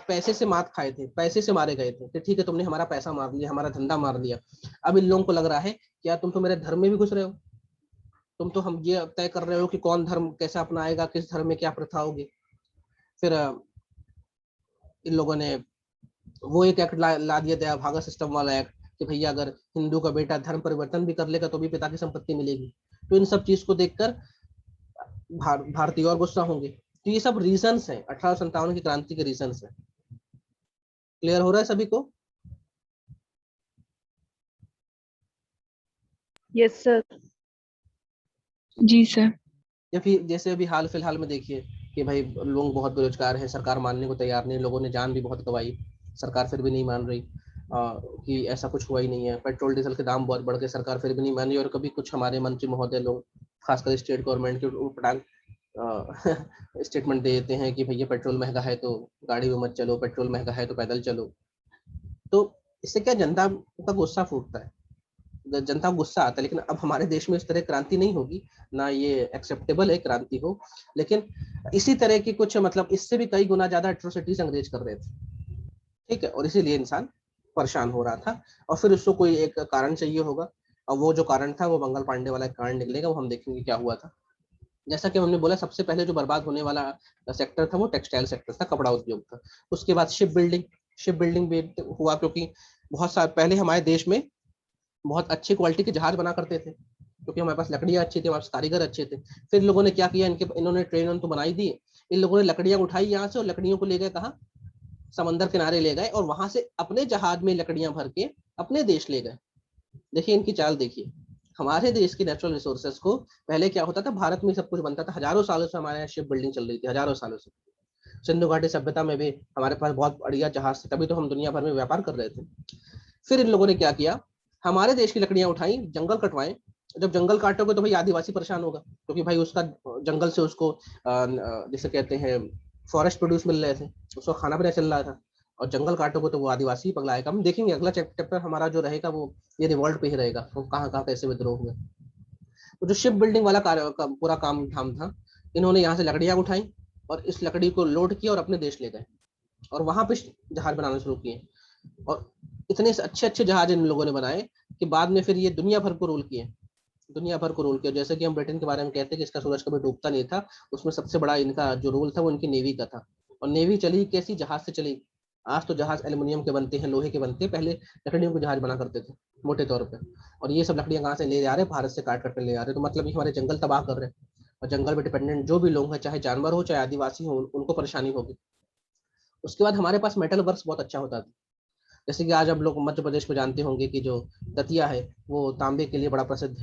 पैसे से मात खाए थे, पैसे से मारे गए थे, तो ठीक है तुमने हमारा पैसा मार लिया, हमारा धंधा मार लिया, अब इन लोगों को लग रहा है कि यार तुम तो मेरे धर्म में भी घुस रहे हो, तुम तो हम ये तय कर रहे हो कि कौन धर्म कैसा अपनाएगा, किस धर्म में क्या प्रथा होगी। फिर इन लोगों ने वो एक एक्ट ला दिया था, भागा सिस्टम वाला एक्ट, कि भैया अगर हिंदू का बेटा धर्म परिवर्तन भी कर लेगा तो भी पिता की संपत्ति मिलेगी। तो इन सब चीज को देखकर भारतीय और गुस्सा होंगे। तो ये सब रीजंस हैं, 1857 की क्रांति के रीजंस हैं। क्लियर हो रहा है सभी को? Yes sir. जी सर। या फिर जैसे अभी हाल फिलहाल में देखिए कि भाई लोग बहुत बेरोजगार हैं, सरकार मानने को तैयार नहीं, लोगों ने जान भी बहुत गंवाई, सरकार फिर भी नहीं मान रही कि ऐसा कुछ हुआ ही नहीं है। पेट्रोल डीजल के दाम बहुत बढ़ गए, सरकार फिर भी नहीं मान रही। और कभी कुछ हमारे मंत्री महोदय लोग, खासकर स्टेट गवर्नमेंट के उठपटांग स्टेटमेंट दे देते हैं कि भैया पेट्रोल महंगा है तो गाड़ी में मत चलो, पेट्रोल महंगा है तो पैदल चलो। तो इससे क्या जनता का गुस्सा फूटता है, जनता को गुस्सा आता है। लेकिन अब हमारे देश में इस तरह क्रांति नहीं होगी, ना ये एक्सेप्टेबल है क्रांति हो। लेकिन इसी तरह की कुछ मतलब इससे भी कई गुना ज्यादा एट्रोसिटीज अंग्रेज कर रहे थे, ठीक है, और इसीलिए इंसान परेशान हो रहा था। और फिर उसको कोई एक कारण चाहिए होगा, और वो जो कारण था वो मंगल पांडे वाला कारण निकलेगा, वो हम देखेंगे क्या हुआ था। जैसा कि हमने बोला, सबसे पहले जो बर्बाद होने वाला सेक्टर था वो टेक्सटाइल सेक्टर था, कपड़ा उद्योग था। उसके बाद शिप बिल्डिंग भी हुआ, क्योंकि बहुत साल पहले हमारे देश में बहुत अच्छी क्वालिटी के जहाज बना करते थे, क्योंकि हमारे पास लकड़ियां अच्छी थी, हमारे पास कारीगर अच्छे थे। फिर लोगों ने क्या किया, इन्होंने ट्रेन तो बनाई दी, इन लोगों ने लकड़ियां उठाई यहाँ से और लकड़ियों को ले गए कहाँ, समंदर किनारे ले गए, और वहां से अपने जहाज में लकड़ियां भर के अपने देश ले गए। देखिए इनकी चाल देखिए। हमारे देश की नेचुरल रिसोर्सेज को, पहले क्या होता था, भारत में सब कुछ बनता था, हजारों सालों से हमारे यहाँ शिप बिल्डिंग चल रही थी, हजारों सालों से। सिंधु घाटी सभ्यता में भी हमारे पास बहुत बढ़िया जहाज थे, तभी तो हम दुनिया भर में व्यापार कर रहे थे। फिर इन लोगों ने क्या किया, हमारे देश की लकड़ियां उठाई, जंगल कटवाए। जब जंगल काटोगे तो भाई आदिवासी परेशान होगा, क्योंकि भाई उसका जंगल से उसको जिसे कहते हैं फॉरेस्ट प्रोड्यूस मिल रहे थे, उसको खाना पीना चल रहा था। और जंगल काटोगे तो वो आदिवासी पगलाएगा। हम देखेंगे अगला चैप्टर हमारा जो रहेगा वो ये रिवॉल्ट पे ही रहेगा, वो कहाँ कहाँ कैसे विद्रोह हुए। तो जो शिप बिल्डिंग वाला पूरा काम धाम था, इन्होंने यहाँ से लकड़ियां उठाई और इस लकड़ी को लोड किया और अपने देश ले गए, और वहां पे जहाज बनाना शुरू किए। और इतने अच्छे अच्छे जहाज इन लोगों ने बनाए कि बाद में फिर ये दुनिया भर को रूल किए, दुनिया भर को रूल किया। जैसे कि हम ब्रिटेन के बारे में कहते हैं कि इसका सूरज कभी डूबता नहीं था, उसमें सबसे बड़ा इनका जो रोल था वो इनकी नेवी का था। और नेवी चली कैसी, जहाज से चली। आज तो जहाज एल्यूमिनियम के बनते हैं, लोहे के बनते हैं, पहले लकड़ियों के जहाज बना करते थे मोटे तौर पे। और ये सब लकड़ियां कहाँ से ले आ रहे हैं, भारत से काट कर ले आ रहे हैं। तो मतलब ये हमारे जंगल तबाह कर रहे हैं, और जंगल में डिपेंडेंट जो भी लोग हैं, चाहे जानवर हो चाहे आदिवासी हो, उनको परेशानी होगी। उसके बाद हमारे पास मेटल वर्क्स बहुत अच्छा होता था। जैसे कि आज आप लोग मध्य प्रदेश में जानते होंगे कि जो दतिया है वो तांबे के लिए बड़ा प्रसिद्ध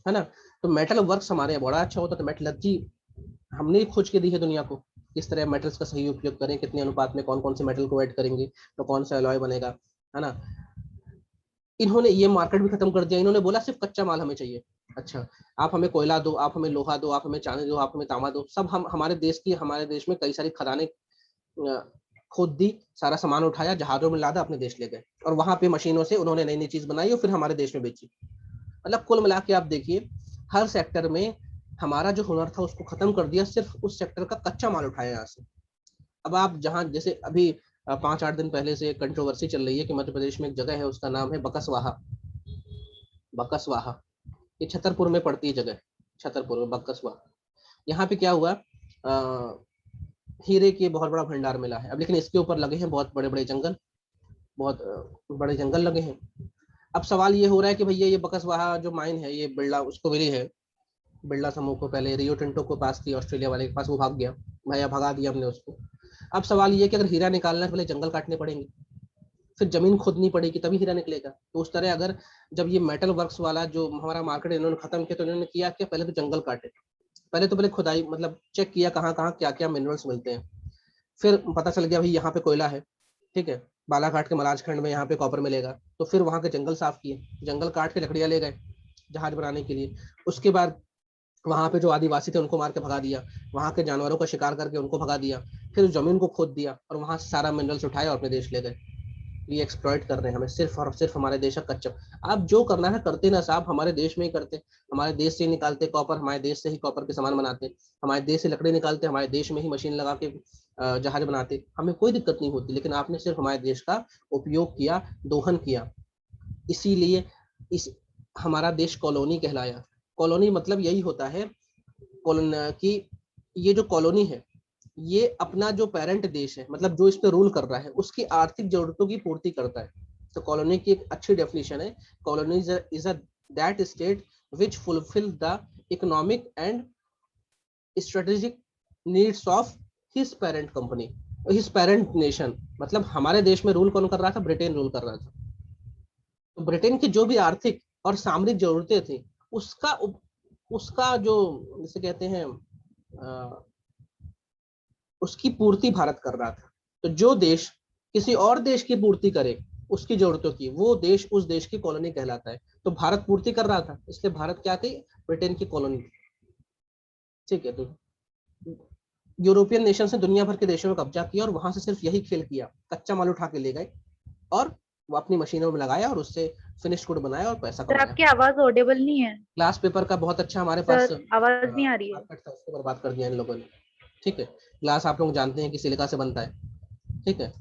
है ना। तो मेटल वर्क्स हमारे यहाँ बड़ा अच्छा होता था। मेटलर्जी हमने खोज के दी है दुनिया को, किस तरह मेटल्स का सही उपयोग करें, कितने अनुपात में कौन कौन से मेटल को ऐड करेंगे तो कौन सा अलॉय बनेगा, है ना। इन्होंने ये मार्केट भी खत्म कर दिया। इन्होंने बोला सिर्फ कच्चा माल हमें चाहिए। अच्छा, आप हमें कोयला दो, आप हमें लोहा दो, आप हमें चांदी दो, आप हमें तांबा दो, सब हम हमारे देश में कई सारी खदानें खोद दी, सारा सामान उठाया, जहाजों में लादा, अपने देश ले गए, और वहां पे मशीनों से उन्होंने नई नई चीज बनाई और फिर हमारे देश में बेची। मतलब कुल मिला के आप देखिए, हर सेक्टर में हमारा जो हुनर था उसको खत्म कर दिया, सिर्फ उस सेक्टर का कच्चा माल उठाया यहाँ से। अब आप जहाँ जैसे अभी 5-8 दिन पहले से कंट्रोवर्सी चल रही है कि मध्य प्रदेश में एक जगह है, उसका नाम है बकसवाहा। बकसवाहा, ये छतरपुर में पड़ती है जगह, छतरपुर में बकसवाहा। यहाँ पे क्या हुआ, हीरे की बहुत बड़ा भंडार मिला है। अब लेकिन इसके ऊपर लगे हैं बहुत बड़े बड़े जंगल, बहुत बड़े जंगल लगे हैं। अब सवाल ये हो रहा है कि भैया ये बकसवाहा जो माइन है, ये बिरला उसको मिली है, बिरला समूह को, पहले रियो टिंटो को पास थी, ऑस्ट्रेलिया वाले के पास, वो भाग गया, भैया भगा दिया हमने उसको। अब सवाल ये कि अगर हीरा निकालना है तो पहले जंगल काटने पड़ेंगे, फिर जमीन खोदनी पड़ेगी तभी हीरा निकलेगा। तो उस तरह अगर जब ये मेटल वर्क्स वाला जो हमारा मार्केट इन्होंने खत्म किया, तो इन्होंने किया क्या, पहले तो जंगल काटे, पहले खुदाई मतलब चेक किया कहाँ कहाँ क्या क्या मिनरल्स मिलते हैं। फिर पता चल गया भाई यहाँ पे कोयला है, ठीक है, बालाघाट के मलाज खंड में यहाँ पे कॉपर मिलेगा, तो फिर वहाँ के जंगल साफ किए, जंगल काट के लकड़ियाँ ले गए जहाज बनाने के लिए। उसके बाद वहाँ पे जो आदिवासी थे उनको मार के भगा दिया, वहाँ के जानवरों का शिकार करके उनको भगा दिया, फिर जमीन को खोद दिया और वहाँ से सारा मिनरल्स उठाए और अपने देश ले गए। ये एक्सप्लॉइट कर रहे हैं हमें सिर्फ और सिर्फ हमारे देश का कच्चा। आप जो करना है करते ना साहब, हमारे देश में ही करते, हमारे देश से ही निकालते कॉपर, हमारे देश से ही कॉपर के सामान बनाते, हमारे देश से लकड़ी निकालते, हमारे देश में ही मशीन लगा के जहाज बनाते, हमें कोई दिक्कत नहीं होती। लेकिन आपने सिर्फ हमारे देश का उपयोग किया, दोहन किया, इसीलिए इस हमारा देश कॉलोनी कहलाया। कॉलोनी मतलब यही होता है कॉलोन की, ये जो कॉलोनी है ये अपना जो पेरेंट देश है, मतलब जो इस पे रूल कर रहा है, उसकी आर्थिक जरूरतों की पूर्ति करता है। तो कॉलोनी की एक अच्छी डेफिनेशन है, colony is a that state which fulfil the economic and strategic needs of his parent company, his parent nation. मतलब हमारे देश में रूल कौन कर रहा था, ब्रिटेन रूल कर रहा था। तो ब्रिटेन की जो भी आर्थिक और सामरिक जरूरतें थी, उसका उसका जो जिसे कहते हैं उसकी पूर्ति भारत कर रहा था। तो जो देश किसी और देश की पूर्ति करे उसकी जरूरतों की, वो देश उस देश की कॉलोनी कहलाता है। तो भारत पूर्ति कर रहा था, इसलिए भारत क्या थी, ब्रिटेन की कॉलोनी थी। ठीक है, तो यूरोपियन नेशन ने दुनिया भर के देशों में कब्जा किया और वहां से सिर्फ यही खेल किया, कच्चा माल उठा के ले गए और वो अपनी मशीनों में लगाया और उससे फिनिश गुड बनाया और पैसा सर कमाया। आपकी आवाज ऑडिबल नहीं है। ग्लास पेपर का बहुत अच्छा हमारे पास सर आवाज नहीं आ रही है। मार्केट था, उसको बर्बाद कर दिया इन लोगों ने। ठीक है, ग्लास आप लोग जानते हैं कि सिलिका से बनता है। ठीक है,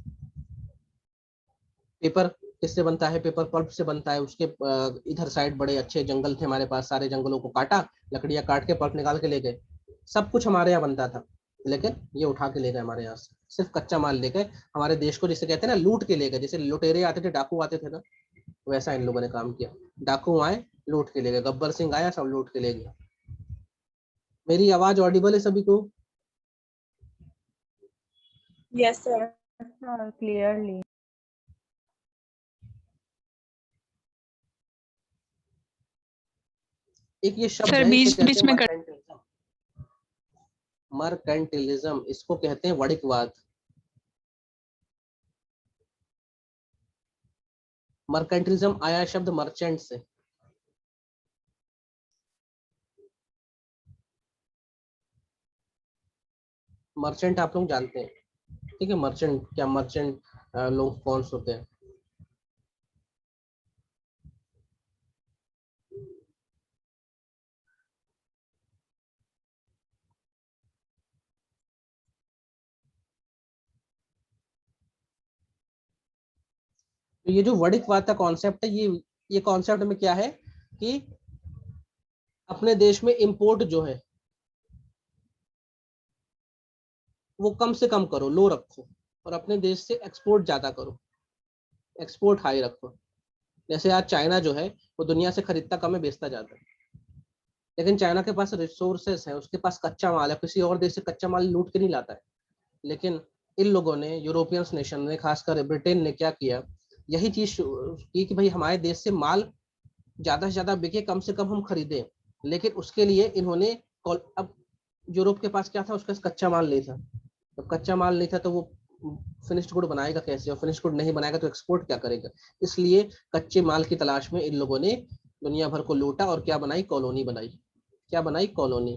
पेपर किससे बनता है, पेपर पल्प से बनता है। उसके इधर साइड बड़े अच्छे जंगल थे हमारे पास, सारे जंगलों को काटा, लकड़ियां काट के पल्प निकाल के ले गए। सब कुछ हमारे यहाँ बनता था, लेकिन ये उठा के ले गए हमारे यहाँ से, सिर्फ कच्चा माल ले गए हमारे देश को, जिसे कहते हैं ना लूट के ले गए। जैसे लुटेरे आते थे, डाकू आते थे ना, वैसा इन लोगों ने काम किया। डाकू आए, लूट के ले गए, गब्बर सिंह आया, सब लूट के ले गया। मेरी आवाज ऑडिबल है सभी को? Yes, sir. क्लियरली। एक ये शब्द सर है, इसे बीच कहते बीच हैं में मर्केंटिलिज्म। मर्केंटिलिज्म इसको कहते हैं वाणिज्यवाद। मर्केंटिलिज्म आया शब्द मर्चेंट से। मर्चेंट आप लोग जानते हैं, ठीक है, मर्चेंट क्या, मर्चेंट लोग कौन से होते हैं? तो ये जो वाणिज्यवाद का कॉन्सेप्ट है, ये कॉन्सेप्ट में क्या है कि अपने देश में इंपोर्ट जो है वो कम से कम करो, लो रखो, और अपने देश से एक्सपोर्ट ज्यादा करो, एक्सपोर्ट हाई रखो। जैसे आज चाइना जो है वो दुनिया से खरीदता कम है, बेचता ज्यादा है, लेकिन चाइना के पास रिसोर्सेस है, उसके पास कच्चा माल है, किसी और देश से कच्चा माल लूट के नहीं लाता है। लेकिन इन लोगों ने, यूरोपियन नेशन ने, खासकर ब्रिटेन ने क्या किया, यही चीज की कि भाई हमारे देश से माल ज्यादा से ज्यादा बिके, कम से कम हम खरीदें। लेकिन उसके लिए इन्होंने अब यूरोप के पास क्या था, उसके पास कच्चा माल नहीं था। तो कच्चा माल नहीं था तो वो फिनिश्ड गुड बनाएगा कैसे, और फिनिश्ड गुड नहीं बनाएगा तो एक्सपोर्ट क्या करेगा। इसलिए कच्चे माल की तलाश में इन लोगों ने दुनिया भर को लूटा और क्या बनाई, कॉलोनी बनाई। क्या बनाई, कॉलोनी।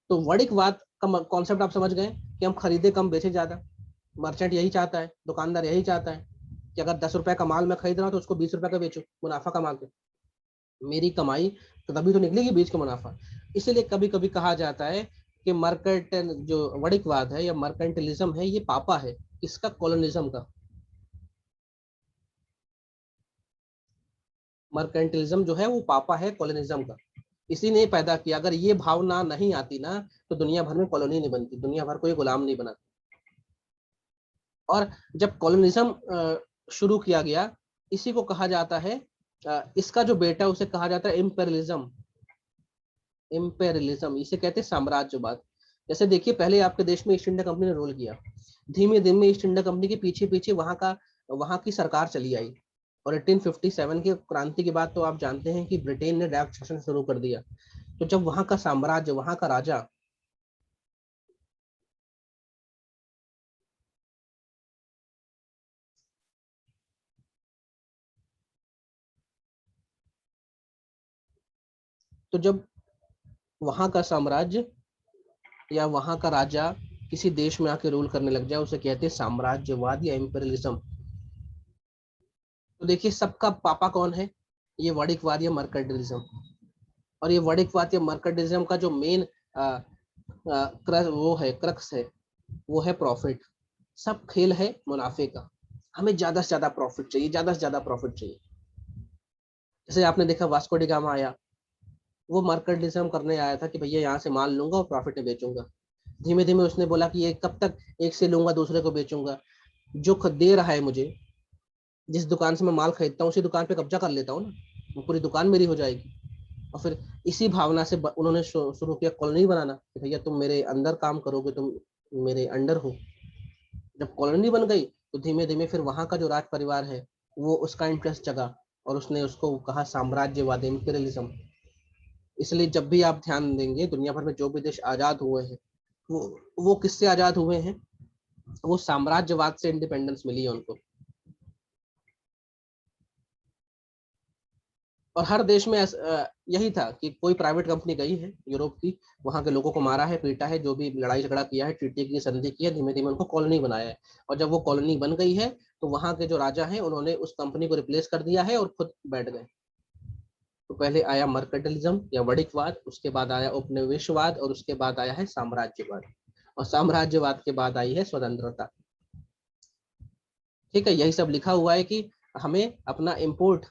तो वाणिज्यवाद का कॉन्सेप्ट आप समझ गए कि हम खरीदे कम, बेचे ज्यादा। मर्चेंट यही चाहता है, दुकानदार यही चाहता है कि अगर 10 रुपए का माल मैं खरीद रहा हूँ तो उसको 20 रुपए का बेचू, मुनाफा कमा के। मेरी कमाई तो तभी तो निकलेगी बीच का मुनाफा। इसीलिए कभी कभी कहा जाता है कि मार्केट जो वाणिज्यवाद है या मर्केंटिलिज्म है, ये पापा है इसका, कॉलोनिज्म का। मर्केंटिलिज्म जो है वो पापा है कॉलोनिज्म का, इसी ने पैदा किया। अगर ये भावना नहीं आती ना तो दुनिया भर में कॉलोनी नहीं बनती, दुनिया भर कोई गुलाम नहीं बना। और जब कॉलोनिज्म शुरू किया गया, इसी को कहा जाता है, इसका जो बेटा उसे कहा जाता है इम्पेरियलिज्म। इम्पेरियलिज्म इसे कहते हैं साम्राज्यवाद। जैसे देखिए, पहले आपके देश में ईस्ट इंडिया कंपनी ने रूल किया, धीमे धीमे ईस्ट इंडिया कंपनी के पीछे पीछे वहां का वहाँ की सरकार चली आई। और 1857 की क्रांति के बाद तो आप जानते हैं कि ब्रिटेन ने डायरेक्ट शासन शुरू कर दिया। तो जब वहाँ का साम्राज्य, वहाँ का राजा तो जब वहाँ का साम्राज्य या वहाँ का राजा किसी देश में आके रूल करने लग जाए, उसे कहते हैं साम्राज्यवाद या इम्पेरियलिज्म। तो देखिए सबका पापा कौन है, ये वाणिज्यवाद या मर्केंटिलिज्म। और ये वाणिज्यवाद या मर्केंटिलिज्म का जो मेन वो है, क्रक्स है, वो है प्रॉफिट। सब खेल है मुनाफे का। हमें ज्यादा से ज्यादा प्रॉफिट चाहिए, ज्यादा से ज्यादा प्रॉफिट चाहिए। जैसे आपने देखा वास्को डी गामा आया, वो मर्केंटिलिज्म करने आया था कि भैया यहाँ से माल लूंगा और प्रॉफिट में बेचूंगा। धीमे धीमे उसने बोला कि ये कब तक एक से लूंगा दूसरे को बेचूंगा, जो दे रहा है मुझे, जिस दुकान से मैं माल खरीदता हूँ उसी दुकान पे कब्जा कर लेता हूँ ना, वो पूरी दुकान मेरी हो जाएगी। और फिर इसी भावना से उन्होंने शुरू किया कॉलोनी बनाना कि भैया तुम मेरे अंदर काम करोगे, तुम मेरे अंडर हो। जब कॉलोनी बन गई तो धीमे धीमे फिर वहां का जो राज परिवार है वो उसका इंटरेस्ट जगा और उसने उसको कहा साम्राज्यवाद, इंपीरियलिज्म। इसलिए जब भी आप ध्यान देंगे दुनिया भर में जो भी देश आजाद हुए हैं, वो वो किससे आजाद हुए हैं, वो साम्राज्यवाद से इंडिपेंडेंस मिली है उनको। और हर देश में यही था कि कोई प्राइवेट कंपनी गई है यूरोप की, वहां के लोगों को मारा है, पीटा है, जो भी लड़ाई झगड़ा किया है, ट्रीटी की, संधि की है, धीमे धीमे उनको कॉलोनी बनाया है। और जब वो कॉलोनी बन गई है तो वहां के जो राजा हैं उन्होंने उस कंपनी को रिप्लेस कर दिया है और खुद बैठ गए। तो पहले आया मर्केंटिलिज्म या वणिकवाद, उसके बाद आया उपनिवेशवाद, और उसके बाद आया है साम्राज्यवाद। और साम्राज्यवाद के बाद आई है स्वतंत्रता। ठीक है, यही सब लिखा हुआ है कि हमें अपना इम्पोर्ट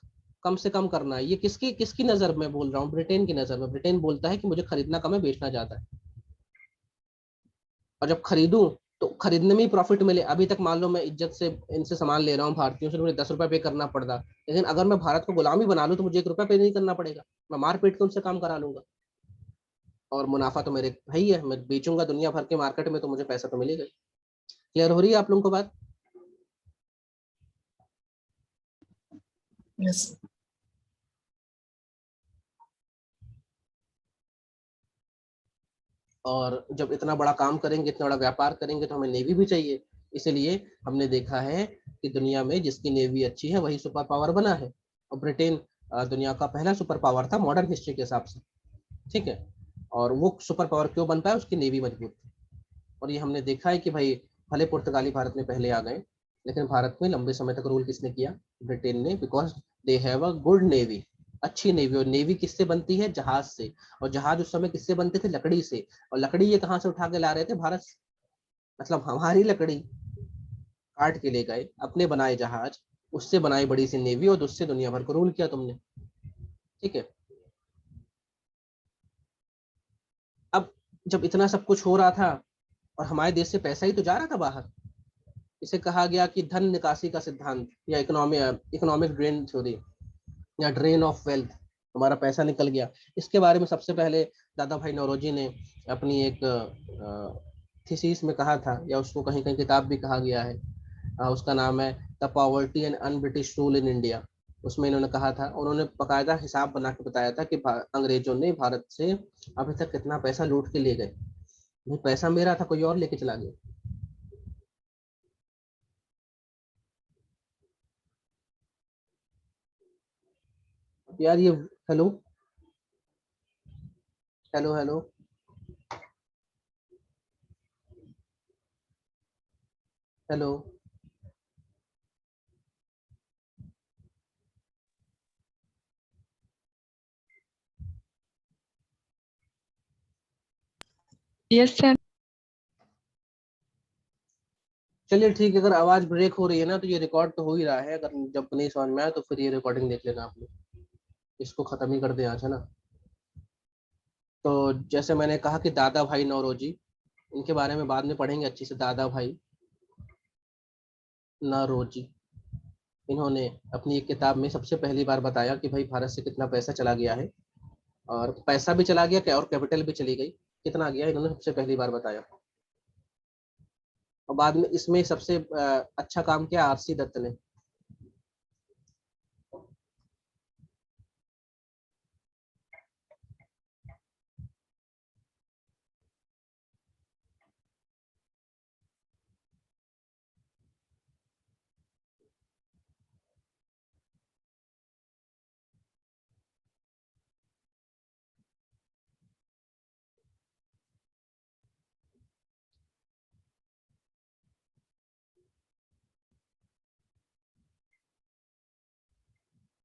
कम से कम करना है। ये किसकी किसकी नजर में बोल रहा हूँ, ब्रिटेन की नजर में। ब्रिटेन बोलता है कि मुझे खरीदना कम है, बेचना ज्यादा है। और जब खरीदूं तो खरीदने में ही प्रॉफिट मिले। अभी तक मान लो मैं इज्जत से इनसे सामान ले रहा हूँ भारतीयों से, मुझे 10 रुपए पे करना पड़ रहा, लेकिन अगर मैं भारत को गुलामी बना लूँ तो मुझे 1 रुपया पे नहीं करना पड़ेगा, मैं मार पीट के उनसे काम करा लूंगा। और मुनाफा तो मेरे भाई है, मैं बेचूंगा दुनिया भर के मार्केट में तो मुझे पैसा तो मिलेगा। क्लियर हो रही है आप लोगों को बात? यस। और जब इतना बड़ा काम करेंगे, इतना बड़ा व्यापार करेंगे, तो हमें नेवी भी चाहिए। इसीलिए हमने देखा है कि दुनिया में जिसकी नेवी अच्छी है वही सुपर पावर बना है। और ब्रिटेन दुनिया का पहला सुपर पावर था मॉडर्न हिस्ट्री के हिसाब से। ठीक है, और वो सुपर पावर क्यों बन पाया, उसकी नेवी मजबूत थी। और ये हमने देखा है कि भाई भले पुर्तगाली भारत में पहले आ गए, लेकिन भारत में लंबे समय तक रूल किसने किया, ब्रिटेन ने, because they have a good navy, अच्छी नेवी। और नेवी किससे बनती है, जहाज से। और जहाज उस समय किससे बनते थे, लकड़ी से। और लकड़ी ये कहाँ से उठा के ला रहे थे, भारत से। मतलब हमारी लकड़ी काट के ले गए, अपने बनाए जहाज, उससे बनाई बड़ी सी नेवी, और उससे दुनिया भर को रूल किया तुमने। ठीक है, अब जब इतना सब कुछ हो रहा था और हमारे देश से पैसा ही तो जा रहा था बाहर, इसे कहा गया कि धन निकासी का सिद्धांत या इकोनॉमिक ड्रेन थ्योरी या ड्रेन ऑफ वेल्थ। हमारा पैसा निकल गया। इसके बारे में सबसे पहले दादा भाई नौरोजी ने अपनी एक थीसिस में कहा था, या उसको कहीं कहीं किताब भी कहा गया है। उसका नाम है the poverty and un British rule in India. उसमें इन्होंने कहा था, उन्होंने बकायदा हिसाब बना के बताया था कि अंग्रेजों ने भारत से अभी तक कितना पैसा लूट के ले गए। नहीं, पैसा मेरा था, कोई और लेके चला गया। यार ये, hello hello hello, hello. Yes sir. चलिए ठीक है, अगर आवाज ब्रेक हो रही है ना तो ये रिकॉर्ड तो हो ही रहा है। अगर जब नहीं समझ में आया तो फिर ये रिकॉर्डिंग देख लेना आप लोग। इसको खत्म ही कर दें आज, है ना। तो जैसे मैंने कहा कि दादा भाई नौरोजी, इनके बारे में बाद में पढ़ेंगे अच्छी से। दादा भाई नौरोजी, इन्होंने अपनी एक किताब में सबसे पहली बार बताया कि भाई भारत से कितना पैसा चला गया है। और पैसा भी चला गया क्या, और कैपिटल भी चली गई, कितना गया, इन्होंने सबसे पहली बार बताया। और बाद में इसमें सबसे अच्छा काम किया आरसी दत्त ने।